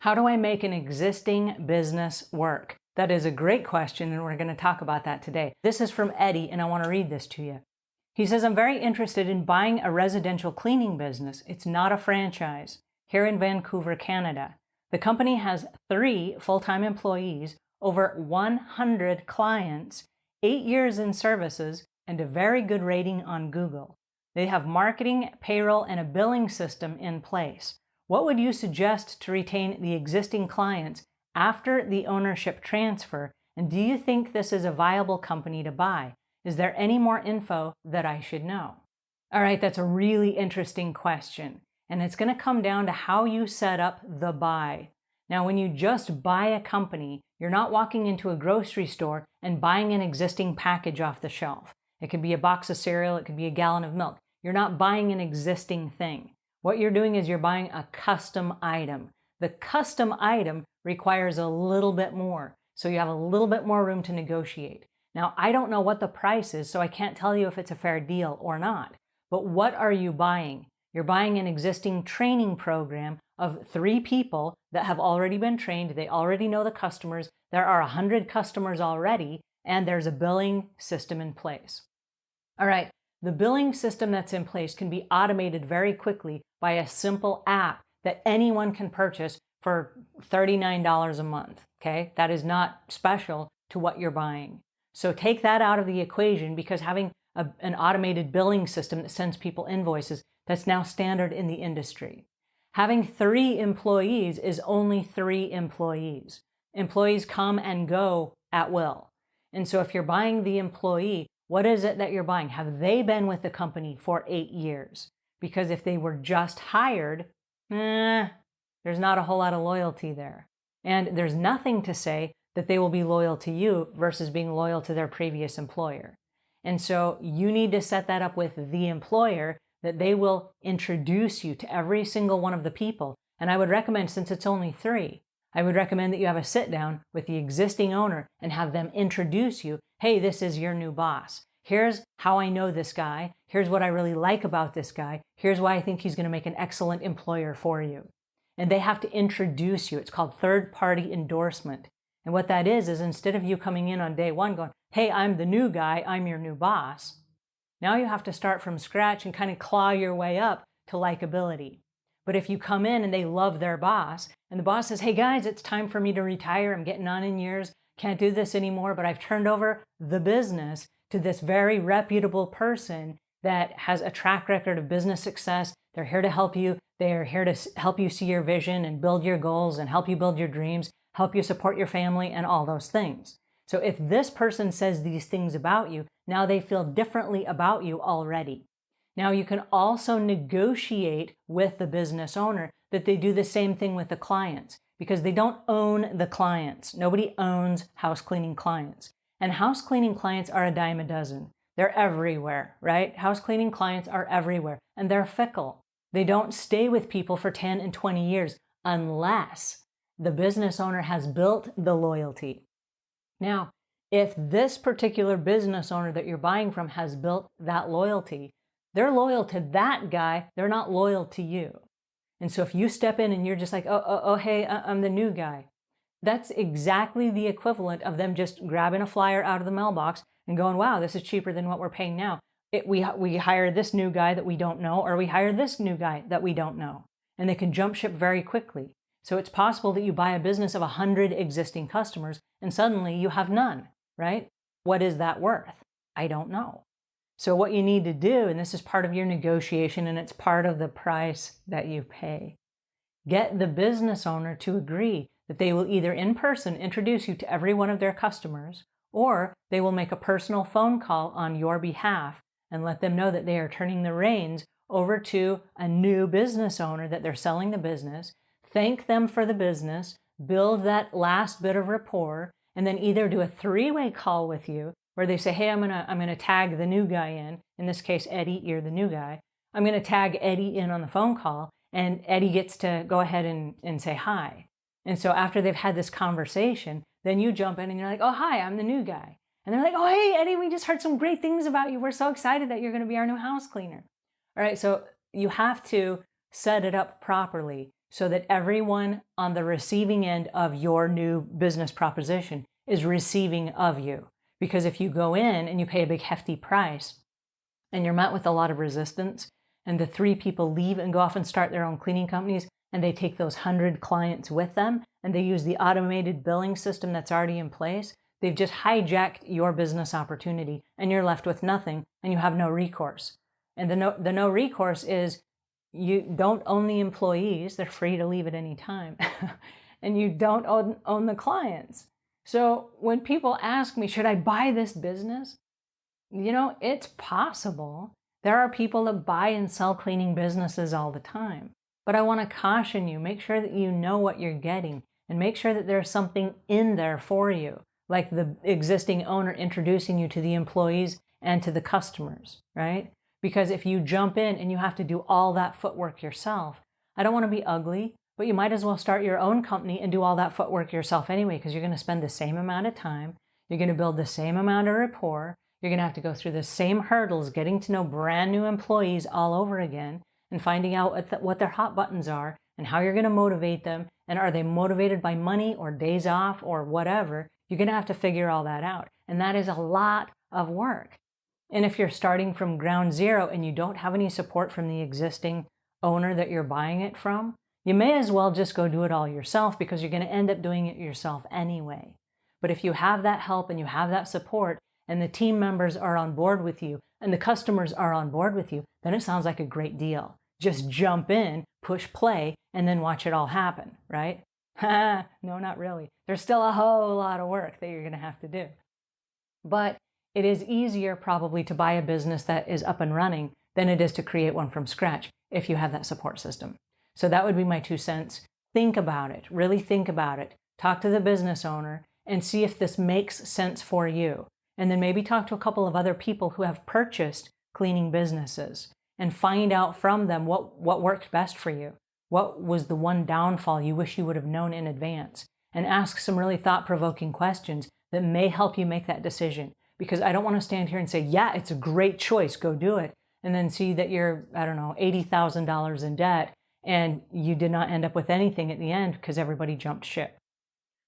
How do I make an existing business work? That is a great question, and we're going to talk about that today. This is from Eddie, and I want to read this to you. He says, I'm very interested in buying a residential cleaning business. It's not a franchise. Here in Vancouver, Canada. The company has 3 full-time employees, over 100 clients, 8 years in services, and a very good rating on Google. They have marketing, payroll, and a billing system in place. What would you suggest to retain the existing clients after the ownership transfer? And do you think this is a viable company to buy? Is there any more info that I should know? All right, that's a really interesting question. And it's going to come down to how you set up the buy. Now, when you just buy a company, you're not walking into a grocery store and buying an existing package off the shelf. It could be a box of cereal, it could be a gallon of milk. You're not buying an existing thing. What you're doing is you're buying a custom item. The custom item requires a little bit more, so you have a little bit more room to negotiate. Now, I don't know what the price is, so I can't tell you if it's a fair deal or not. But what are you buying? You're buying an existing training program of 3 people that have already been trained. They already know the customers. There are 100 customers already, and there's a billing system in place. All right, the billing system that's in place can be automated very quickly by a simple app that anyone can purchase for $39 a month, okay? That is not special to what you're buying. So take that out of the equation, because having an automated billing system that sends people invoices, that's now standard in the industry. Having 3 employees is only 3 employees. Employees come and go at will. And so if you're buying the employee, what is it that you're buying? Have they been with the company for 8 years? Because if they were just hired, there's not a whole lot of loyalty there. And there's nothing to say that they will be loyal to you versus being loyal to their previous employer. And so you need to set that up with the employer, that they will introduce you to every single one of the people. And I would recommend, since it's only 3, I would recommend that you have a sit down with the existing owner and have them introduce you. Hey, this is your new boss. Here's how I know this guy. Here's what I really like about this guy. Here's why I think he's going to make an excellent employer for you. And they have to introduce you. It's called third-party endorsement. And what that is instead of you coming in on day 1 going, hey, I'm the new guy, I'm your new boss. Now you have to start from scratch and kind of claw your way up to likability. But if you come in and they love their boss, and the boss says, hey guys, it's time for me to retire, I'm getting on in years, can't do this anymore, but I've turned over the business to this very reputable person that has a track record of business success. They're here to help you. They are here to help you see your vision and build your goals and help you build your dreams, help you support your family and all those things. So if this person says these things about you, now they feel differently about you already. Now you can also negotiate with the business owner that they do the same thing with the clients, because they don't own the clients. Nobody owns house cleaning clients. And house cleaning clients are a dime a dozen. They're everywhere, right? House cleaning clients are everywhere, and they're fickle. They don't stay with people for 10 and 20 years unless the business owner has built the loyalty. Now, if this particular business owner that you're buying from has built that loyalty, they're loyal to that guy, they're not loyal to you. And so if you step in and you're just like, hey, I'm the new guy, that's exactly the equivalent of them just grabbing a flyer out of the mailbox and going, wow, this is cheaper than what we're paying now. We hire this new guy that we don't know, or we hire this new guy that we don't know. And they can jump ship very quickly. So it's possible that you buy a business of 100 existing customers and suddenly you have none, right? What is that worth? I don't know. So what you need to do, and this is part of your negotiation and it's part of the price that you pay, get the business owner to agree that they will either in person introduce you to every one of their customers, or they will make a personal phone call on your behalf and let them know that they are turning the reins over to a new business owner that they're selling the business. Thank them for the business, build that last bit of rapport, and then either do a 3-way call with you where they say, hey, I'm gonna tag the new guy in this case, Eddie, you're the new guy. I'm gonna tag Eddie in on the phone call, and Eddie gets to go ahead and say hi. And so after they've had this conversation, then you jump in and you're like, oh, hi, I'm the new guy. And they're like, oh, hey, Eddie, we just heard some great things about you. We're so excited that you're gonna be our new house cleaner. All right, so you have to set it up properly. so that everyone on the receiving end of your new business proposition is receiving of you. Because if you go in and you pay a big hefty price and you're met with a lot of resistance, and the 3 people leave and go off and start their own cleaning companies, and they take those 100 clients with them, and they use the automated billing system that's already in place, they've just hijacked your business opportunity, and you're left with nothing, and you have no recourse. And the no recourse is you don't own the employees. They're free to leave at any time. And you don't own the clients. So when people ask me, should I buy this business? It's possible. There are people that buy and sell cleaning businesses all the time. But I want to caution you, make sure that you know what you're getting and make sure that there's something in there for you, like the existing owner introducing you to the employees and to the customers, right? Because if you jump in and you have to do all that footwork yourself, I don't want to be ugly, but you might as well start your own company and do all that footwork yourself anyway, because you're going to spend the same amount of time, you're going to build the same amount of rapport, you're going to have to go through the same hurdles, getting to know brand new employees all over again and finding out what their hot buttons are and how you're going to motivate them. And are they motivated by money or days off or whatever? You're going to have to figure all that out. And that is a lot of work. And if you're starting from ground zero and you don't have any support from the existing owner that you're buying it from, you may as well just go do it all yourself, because you're going to end up doing it yourself anyway. But if you have that help and you have that support and the team members are on board with you and the customers are on board with you, then it sounds like a great deal. Just jump in, push play, and then watch it all happen, right? No, not really. There's still a whole lot of work that you're going to have to do. But it is easier probably to buy a business that is up and running than it is to create one from scratch if you have that support system. So that would be my 2 cents. Think about it. Really think about it. Talk to the business owner and see if this makes sense for you. And then maybe talk to a couple of other people who have purchased cleaning businesses and find out from them what worked best for you. What was the one downfall you wish you would have known in advance? And ask some really thought-provoking questions that may help you make that decision. Because I don't want to stand here and say, yeah, it's a great choice, go do it, and then see that you're, $80,000 in debt and you did not end up with anything at the end because everybody jumped ship.